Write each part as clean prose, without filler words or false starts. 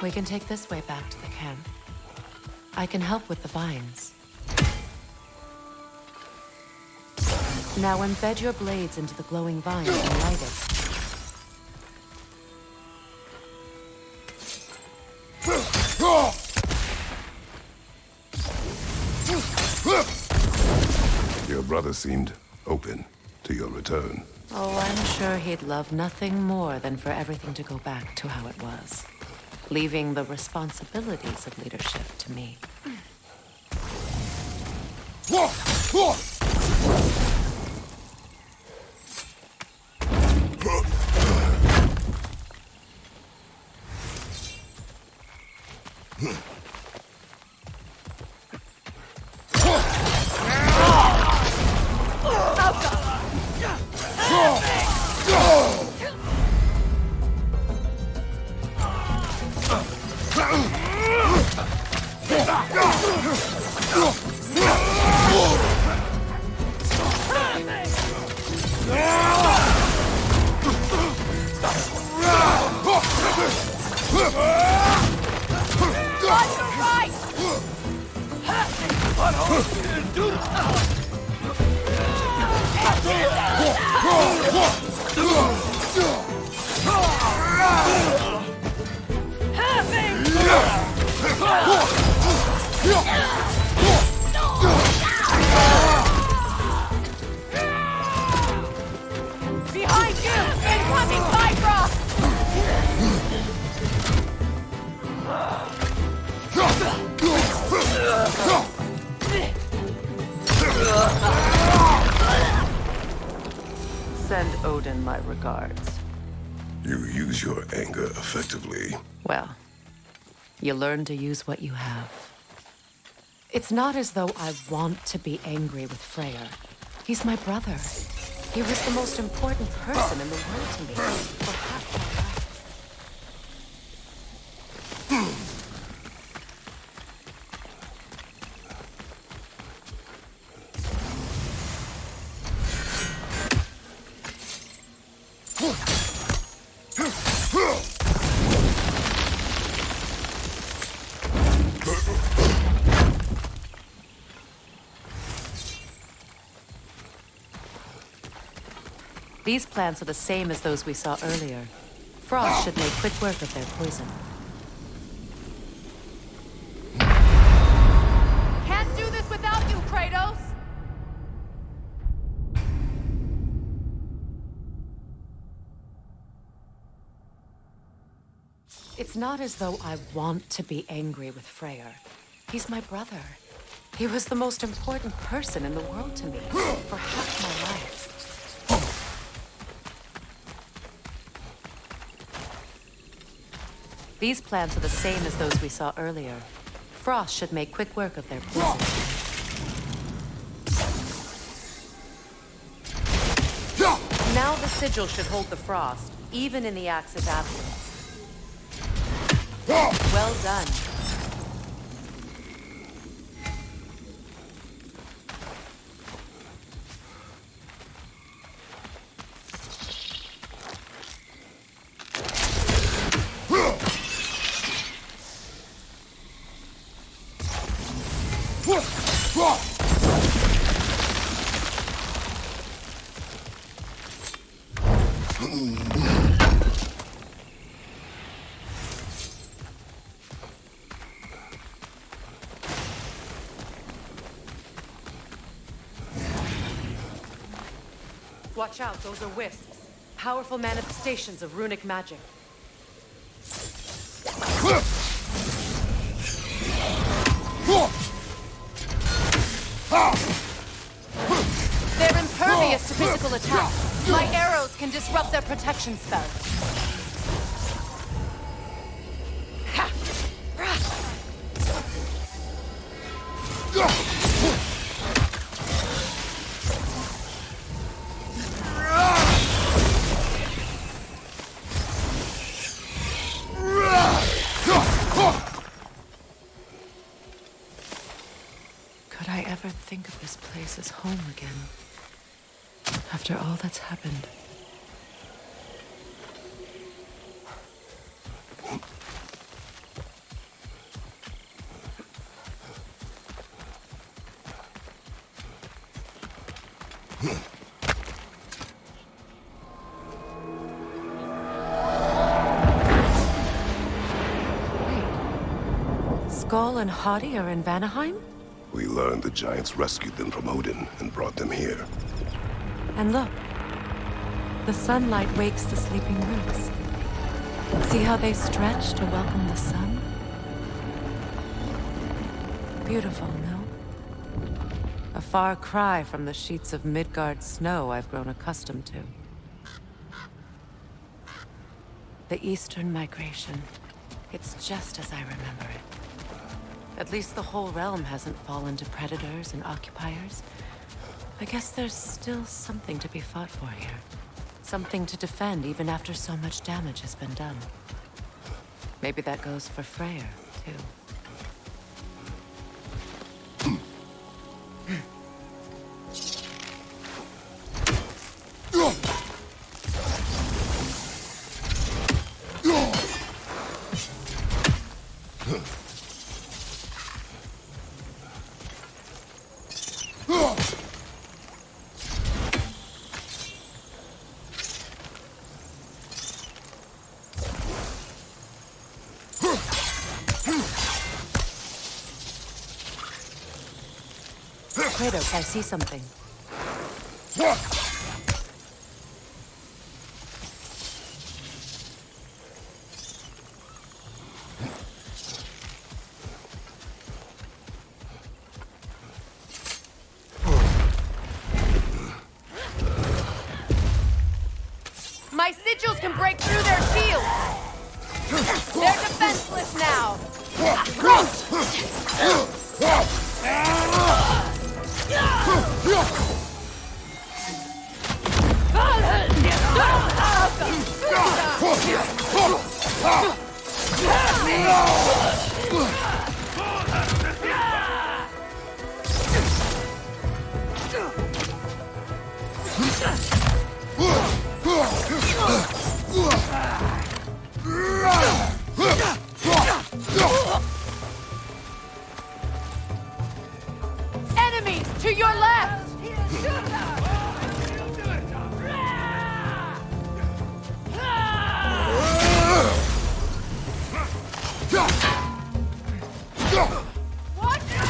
We can take this way back to the camp. I can help with the vines. Now embed your blades into the glowing vines and light it. Your brother seemed open to your return. Oh, I'm sure he'd love nothing more than for everything to go back to how it was, leaving the responsibilities of leadership to me. Behind you! Incoming Bifrost! Send Odin my regards. You use your anger effectively. Well, you learn to use what you have. It's not as though I want to be angry with Freyr. He's my brother. He was the most important person in the world to me for half my life. These plants are the same as those we saw earlier. Frost should make quick work of their poison. Can't do this without you, Kratos! It's not as though I want to be angry with Freyr. He's my brother. He was the most important person in the world to me for half my life. These plants are the same as those we saw earlier. Frost should make quick work of their poison. Now the sigil should hold the frost, even in the Axe's absence. Well done. Watch out, those are wisps. Powerful manifestations of runic magic. They're impervious to physical attack. My arrows can disrupt their protection spell. Could I ever think of this place as home again? After all that's happened. Skull and Hottie are in Vanaheim? We learned the giants rescued them from Odin and brought them here. And look, the sunlight wakes the sleeping roots. See how they stretch to welcome the sun? Beautiful, no? A far cry from the sheets of Midgard snow I've grown accustomed to. The Eastern Migration. It's just as I remember it. At least the whole realm hasn't fallen to predators and occupiers. I guess there's still something to be fought for here. Something to defend even after so much damage has been done. Maybe that goes for Freyr, too. Kratos, I see something. My sigils can break through their shields! They're defenseless now! Enemies to your left! Watch your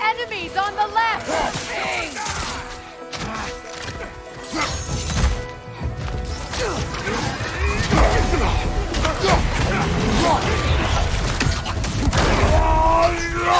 Enemies on the left! On your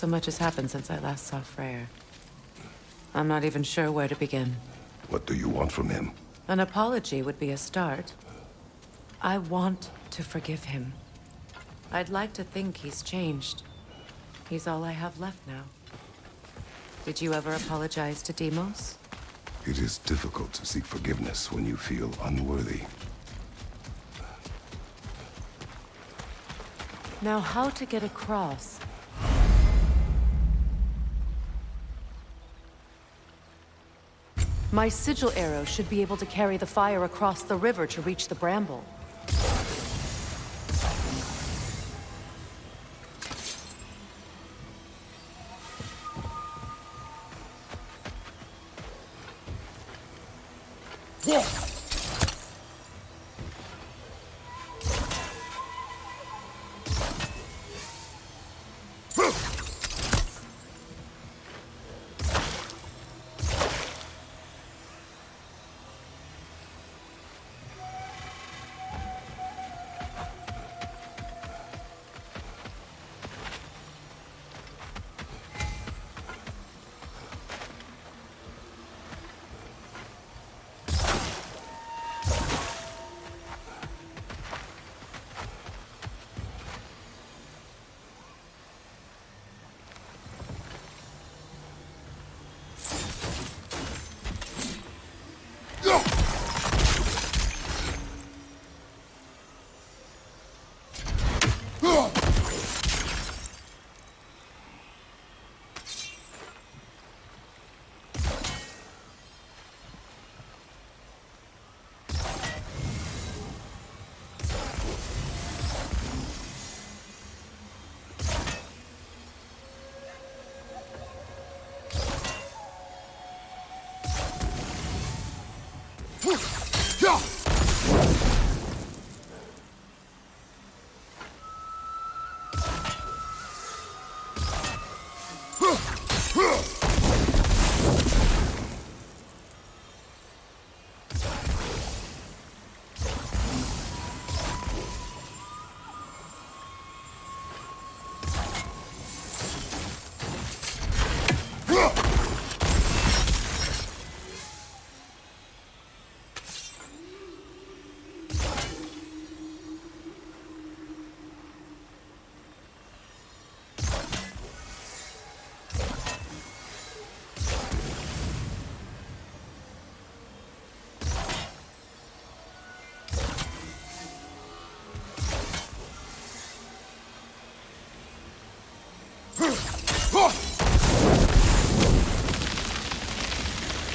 So much has happened since I last saw Freyr. I'm not even sure where to begin. What do you want from him? An apology would be a start. I want to forgive him. I'd like to think he's changed. He's all I have left now. Did you ever apologize to Deimos? It is difficult to seek forgiveness when you feel unworthy. Now how to get across? My sigil arrow should be able to carry the fire across the river to reach the bramble.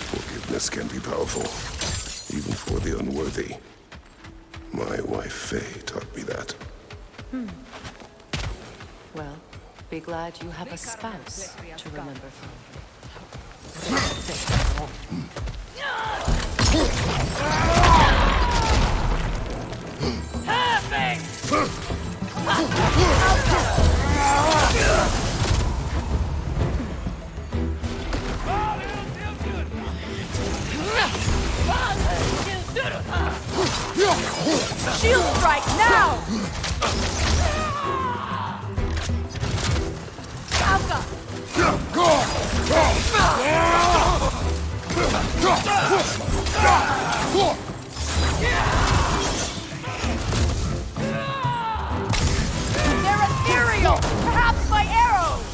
Forgiveness can be powerful, even for the unworthy. My wife Faye taught me that. Well, be glad you have a spouse to remember fondly. Shield strike now! They're ethereal! Perhaps by arrows!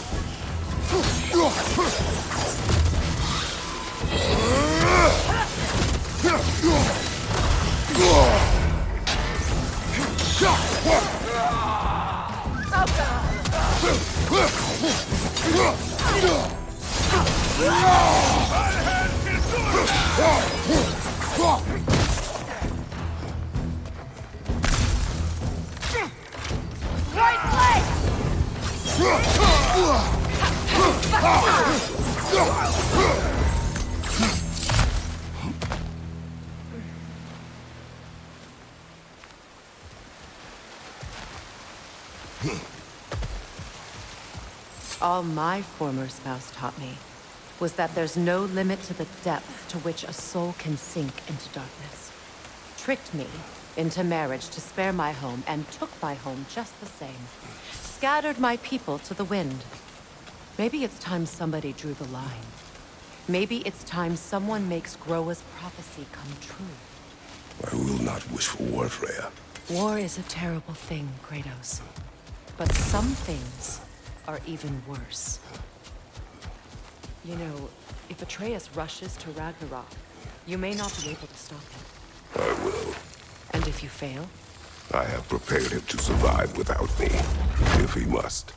Right leg! All my former spouse taught me was that there's no limit to the depth to which a soul can sink into darkness. Tricked me into marriage to spare my home and took my home just the same. Scattered my people to the wind. Maybe it's time somebody drew the line. Maybe it's time someone makes Groa's prophecy come true. I will not wish for war, Freya. War is a terrible thing, Kratos. But some things are even worse. You know, if Atreus rushes to Ragnarok, you may not be able to stop him. I will. And if you fail, I have prepared him to survive without me, if he must.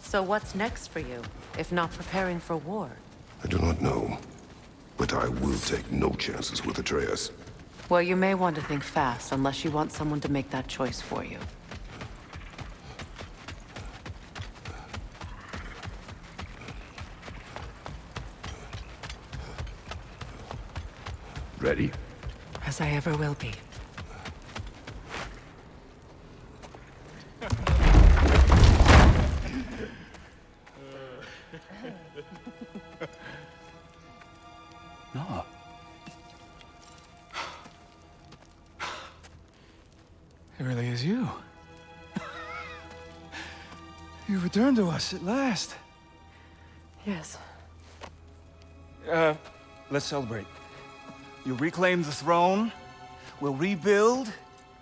So what's next for you, if not preparing for war? I do not know, but I will take no chances with Atreus. Well, you may want to think fast, unless you want someone to make that choice for you. Ready? As I ever will be. No. It really is you. You returned to us at last. Yes. Let's celebrate. You reclaim the throne. We'll rebuild.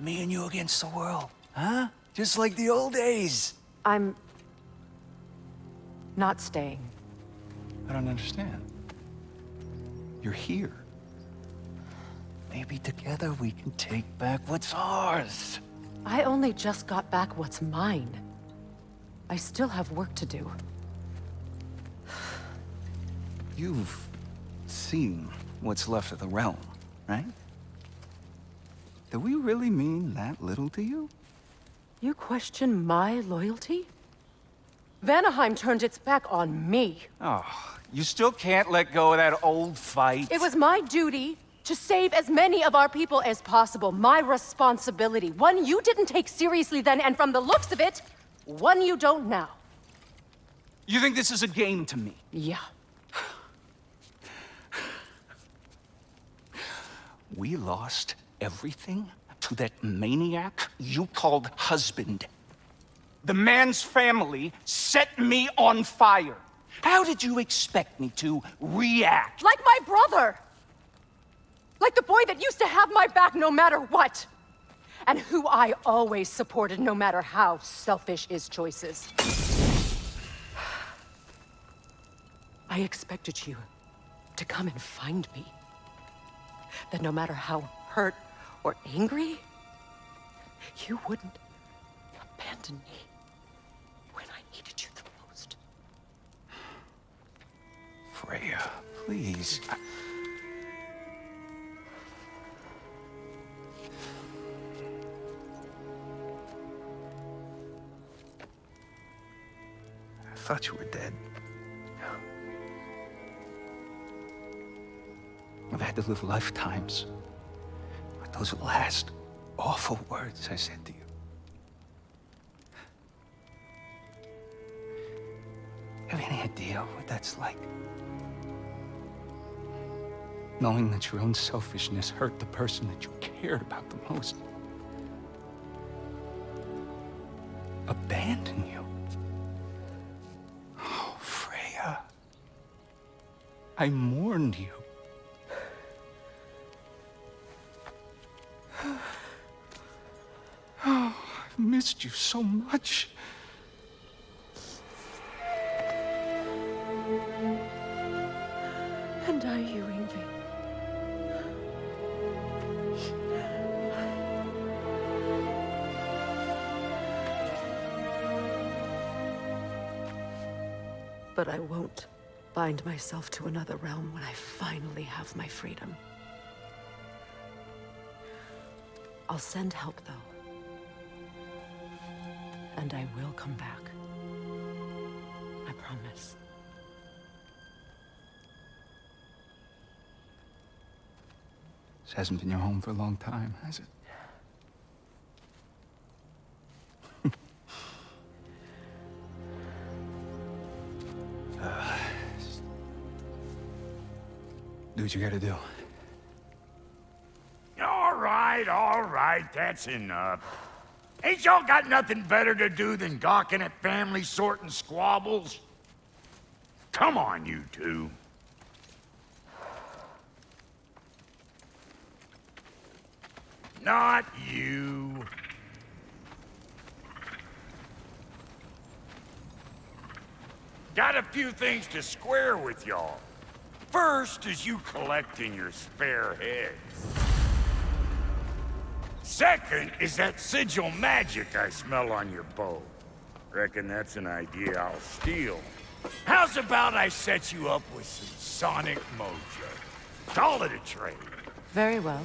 Me and you against the world. Huh? Just like the old days. I'm... not staying. I don't understand. You're here. Maybe together we can take back what's ours. I only just got back what's mine. I still have work to do. You've seen what's left of the realm, right? Do we really mean that little to you? You question my loyalty? Vanaheim turned its back on me. Oh, you still can't let go of that old fight? It was my duty to save as many of our people as possible. My responsibility. One you didn't take seriously then, and from the looks of it, one you don't now. You think this is a game to me? Yeah. We lost everything to that maniac you called husband. The man's family set me on fire. How did you expect me to react? Like my brother! Like the boy that used to have my back no matter what! And who I always supported no matter how selfish his choices. I expected you to come and find me. That no matter how hurt or angry, you wouldn't abandon me when I needed you the most. Freya, please. I thought you were dead. I've had to live lifetimes with those last awful words I said to you. Have any idea what that's like? Knowing that your own selfishness hurt the person that you cared about the most. Abandon you. Oh, Freya. I mourned you. Oh, I've missed you so much. And I you, Yngvi. But I won't bind myself to another realm when I finally have my freedom. I'll send help, though. And I will come back. I promise. This hasn't been your home for a long time, has it? Do what you gotta do. All right, that's enough. Ain't y'all got nothing better to do than gawking at family sorting squabbles? Come on, you two. Not you. Got a few things to square with y'all. First is you collecting your spare heads. Second is that sigil magic I smell on your bow. Reckon that's an idea I'll steal. How's about I set you up with some sonic mojo? Call it a trade. Very well.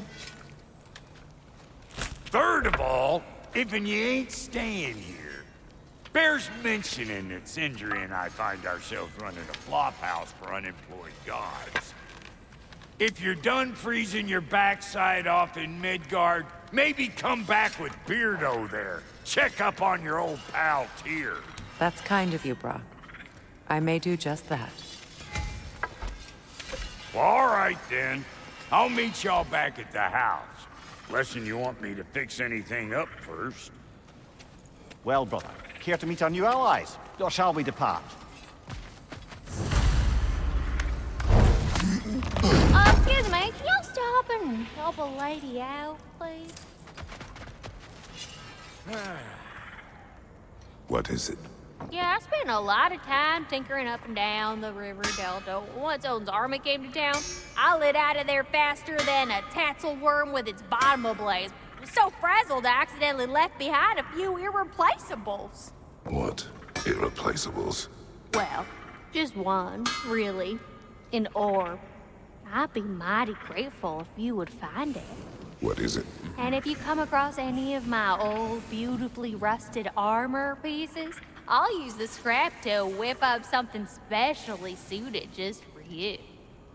Third of all, if you ain't staying here, bears mentioning that Sindri and I find ourselves running a flop house for unemployed gods. If you're done freezing your backside off in Midgard, maybe come back with Beardo there. Check up on your old pal Tyr. That's kind of you, Brock. I may do just that. Well, all right then. I'll meet y'all back at the house. Unless you want me to fix anything up first. Well, brother, care to meet our new allies? Or shall we depart? Excuse me, can y'all stop and help a lady out, please? What is it? Yeah, I spent a lot of time tinkering up and down the river delta. Once Odin's army came to town, I lit out of there faster than a tassel worm with its bottom ablaze. So frazzled, I accidentally left behind a few irreplaceables. What? Irreplaceables? Well, just one, really. An orb. I'd be mighty grateful if you would find it. What is it? And if you come across any of my old, beautifully rusted armor pieces, I'll use the scrap to whip up something specially suited just for you.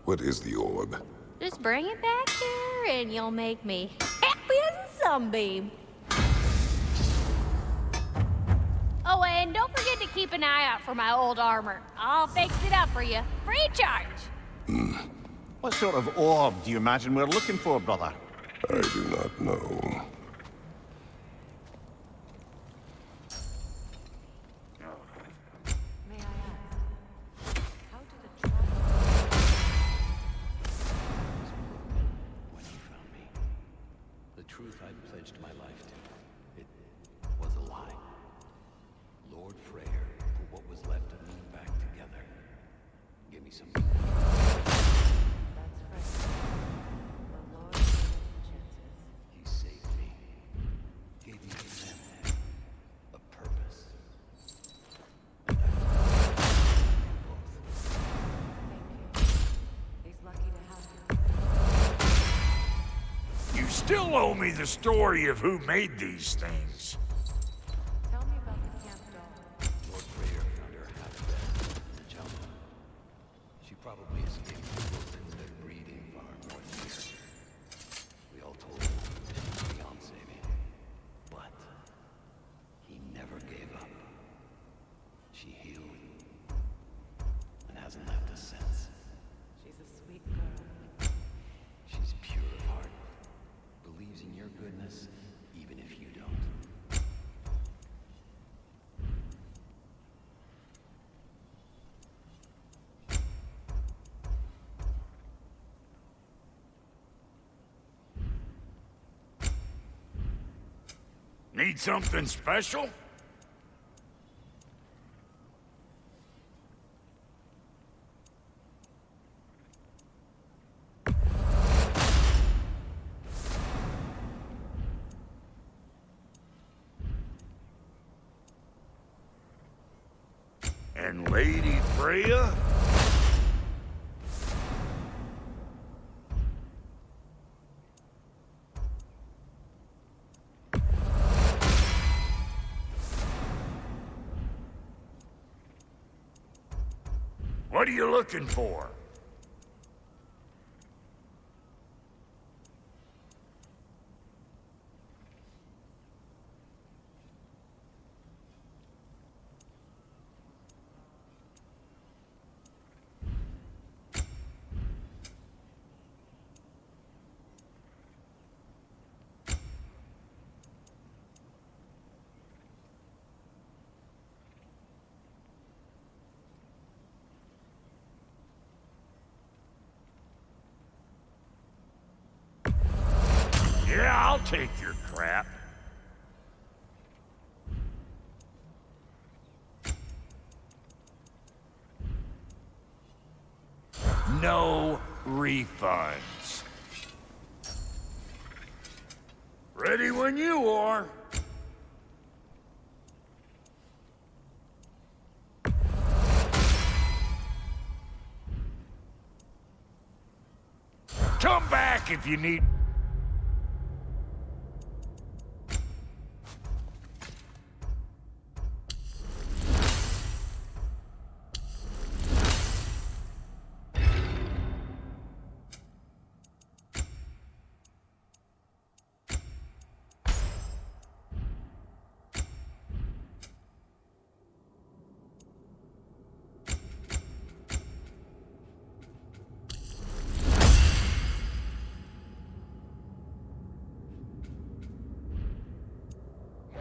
What is the orb? Just bring it back here and you'll make me happy as a sunbeam. Oh, and don't forget to keep an eye out for my old armor. I'll fix it up for you, free of charge. What sort of orb do you imagine we're looking for, brother? I do not know. May I ask, how did the When you found me, the truth I'd pledged my life to, it was a lie. Lord Freyr put what was left of me back together. Give me some. That's right. The Lord takes chances. He saved me. Gave me a plan, a purpose. And I both. Thank you. He's lucky to have you. You still owe me the story of who made these things. Tell me about the camp doll. Lord Freyr found her half dead in the jungle. She probably escaped the wolves that breeding farm north here. We all told him she was fiancé me, but he never gave up. She healed and hasn't left us since. She's a sweet girl. She's pure of heart, believes in your goodness, even if you don't. Need something special? And Lady Freya? What are you looking for? take your crap. No refunds. Ready when you are. Come back if you need...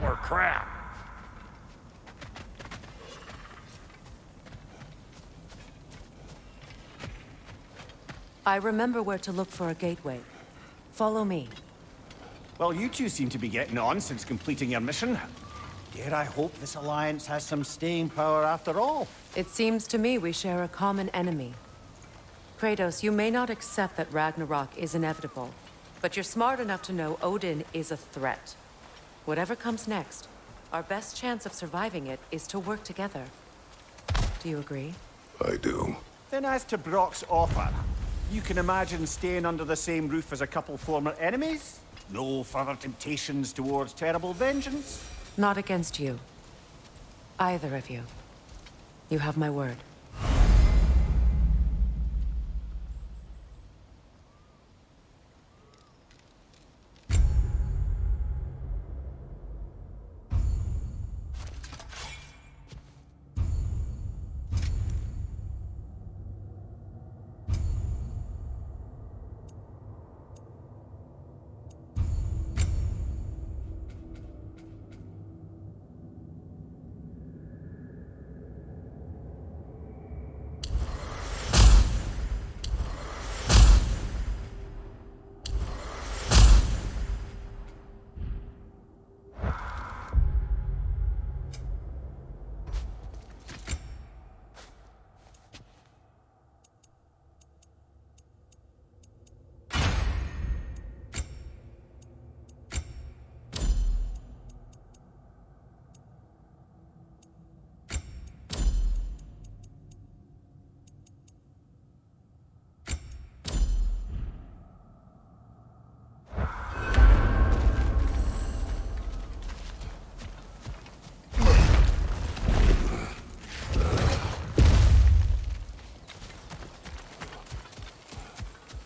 More crap. I remember where to look for a gateway. Follow me. Well, you two seem to be getting on since completing your mission. Dare I hope this alliance has some staying power after all? It seems to me we share a common enemy. Kratos, you may not accept that Ragnarok is inevitable, but you're smart enough to know Odin is a threat. Whatever comes next, our best chance of surviving it is to work together. Do you agree? I do. Then as to Brock's offer, you can imagine staying under the same roof as a couple former enemies? No further temptations towards terrible vengeance? Not against you. Either of you. You have my word.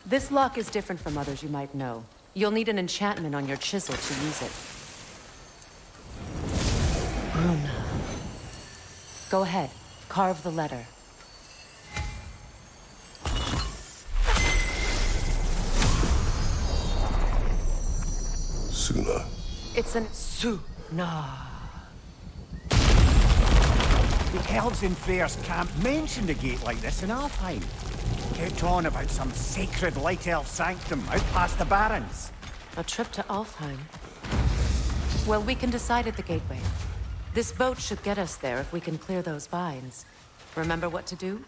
This lock is different from others you might know. You'll need an enchantment on your chisel to use it. Bruna. Go ahead. Carve the letter. Suna. It's an Suna. The elves in Freyr's camp mentioned a gate like this in Alfheim. Kept on about some sacred light elf sanctum out past the Barrens. A trip to Alfheim. Well, we can decide at the gateway. This boat should get us there if we can clear those vines. Remember what to do?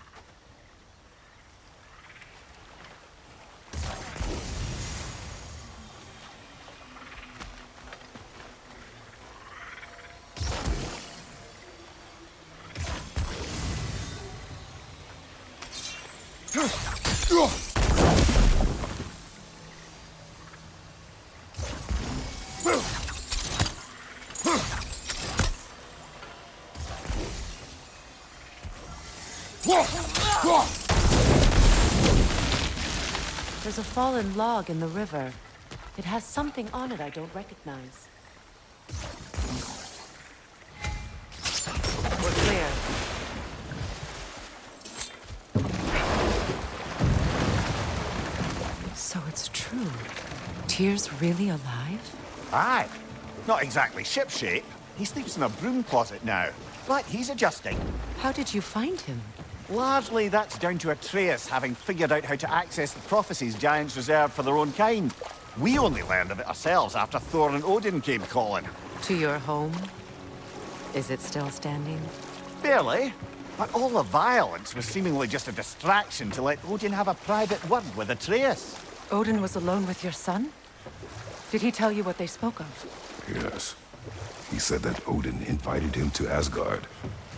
There's a fallen log in the river. It has something on it I don't recognize. We're clear. So it's true. Tyr's really alive? Aye. Not exactly shipshape. He sleeps in a broom closet now. But he's adjusting. How did you find him? Largely, that's down to Atreus having figured out how to access the prophecies giants reserve for their own kind. We only learned of it ourselves after Thor and Odin came calling. To your home? Is it still standing? Barely. But all the violence was seemingly just a distraction to let Odin have a private word with Atreus. Odin was alone with your son? Did he tell you what they spoke of? Yes. He said that Odin invited him to Asgard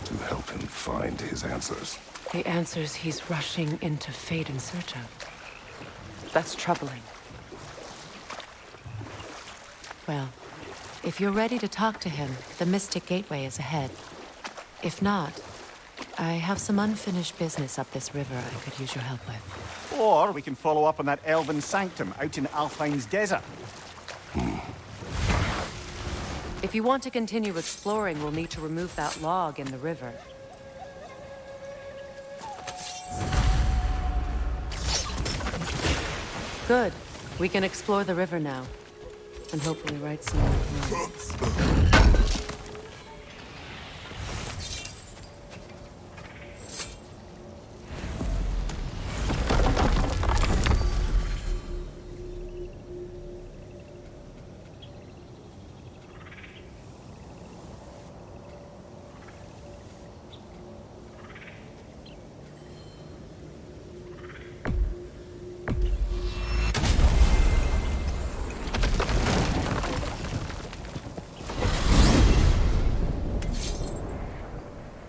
to help him find his answers. The answers he's rushing into fate in search of. That's troubling. Well, if you're ready to talk to him, the Mystic Gateway is ahead. If not, I have some unfinished business up this river I could use your help with. Or we can follow up on that elven sanctum out in Alfine's desert. If you want to continue exploring, we'll need to remove that log in the river. Good. We can explore the river now. And hopefully write some more poems.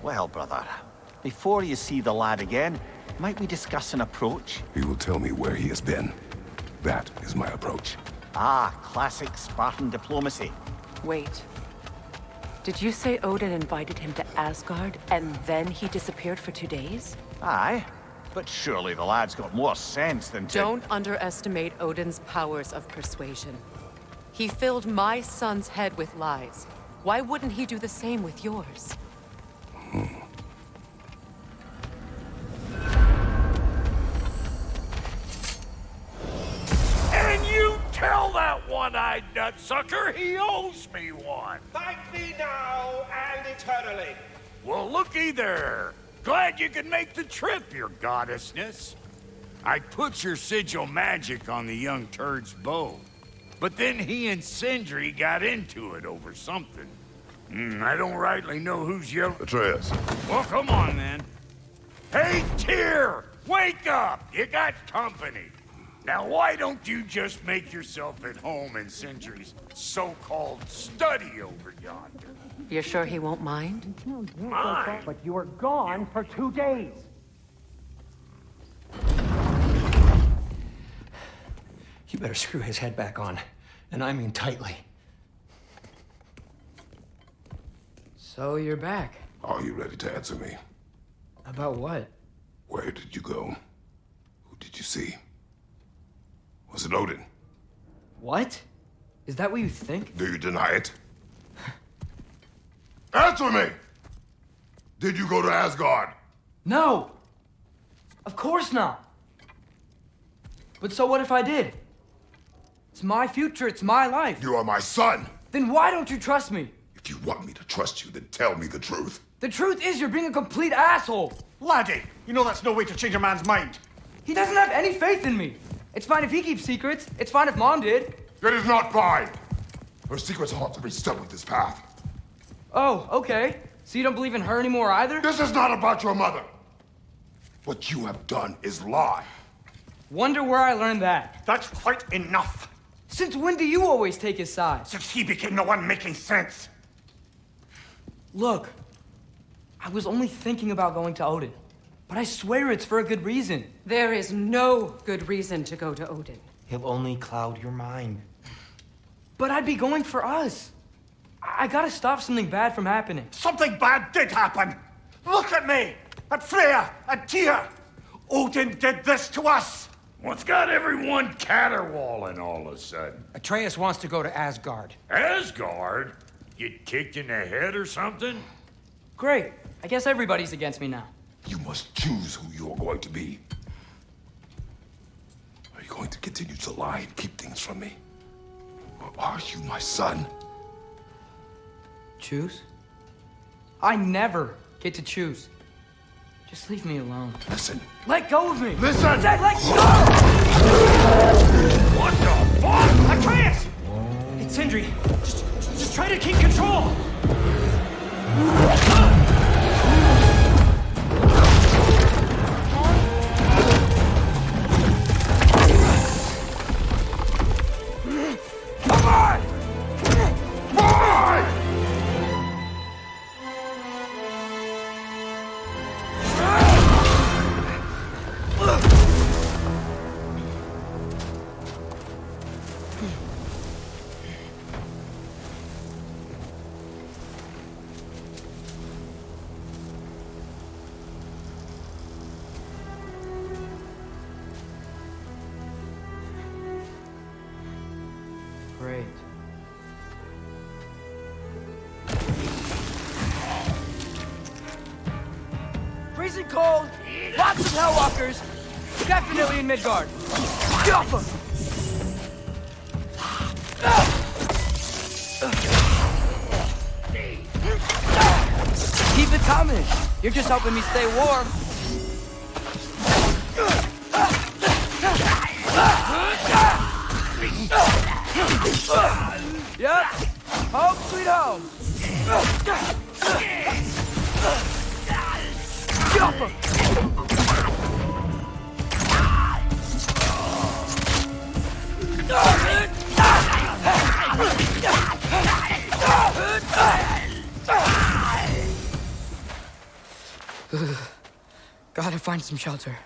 Well, brother, before you see the lad again, might we discuss an approach? He will tell me where he has been. That is my approach. Ah, classic Spartan diplomacy. Wait. Did you say Odin invited him to Asgard, and then he disappeared for 2 days? Aye, but surely the lad's got more sense than to... Don't underestimate Odin's powers of persuasion. He filled my son's head with lies. Why wouldn't he do the same with yours? And you tell that one-eyed nutsucker he owes me one. Thank thee now and eternally. Well, looky there. Glad you could make the trip, your goddessness. I put your sigil magic on the young turd's bow, but then he and Sindri got into it over something. I don't rightly know who's yelling. Atreus. Well, come on, then. Hey, Tyr! Wake up! You got company. Now, why don't you just make yourself at home in Sindri's so-called study over yonder? You're sure he won't mind? Mine? But you were gone for 2 days. You better screw his head back on, and I mean tightly. So you're back. Are you ready to answer me? About what? Where did you go? Who did you see? Was it Odin? What? Is that what you think? Do you deny it? Answer me! Did you go to Asgard? No! Of course not! But so what if I did? It's my future, it's my life. You are my son! Then why don't you trust me? If you want me to trust you, then tell me the truth. The truth is you're being a complete asshole. Laddie, you know that's no way to change a man's mind. He doesn't have any faith in me. It's fine if he keeps secrets. It's fine if Mom did. It is not fine! Her secrets haunt every step of this path. Oh, okay. So you don't believe in her anymore either? This is not about your mother! What you have done is lie. Wonder where I learned that. That's quite enough. Since when do you always take his side? Since he became the one making sense. Look, I was only thinking about going to Odin, but I swear it's for a good reason. There is no good reason to go to Odin. He'll only cloud your mind. But I'd be going for us. I gotta stop something bad from happening. Something bad did happen. Look at me, at Freya, at Tyr. Odin did this to us. What's got everyone caterwauling all of a sudden? Atreus wants to go to Asgard. Asgard? Get kicked in the head or something? Great. I guess everybody's against me now. You must choose who you are going to be. Are you going to continue to lie and keep things from me? Or are you my son? Choose? I never get to choose. Just leave me alone. Listen. Let go of me! Listen! Dad, let go! What the fuck? I can't! It's Sindri. Just try to keep control! Come on! Boy! Great. Freezing cold, lots of Hellwalkers, definitely in Midgard. Get off him! Keep it coming. You're just helping me stay warm. Yep. Home sweet home. Get off him! Gotta find some shelter.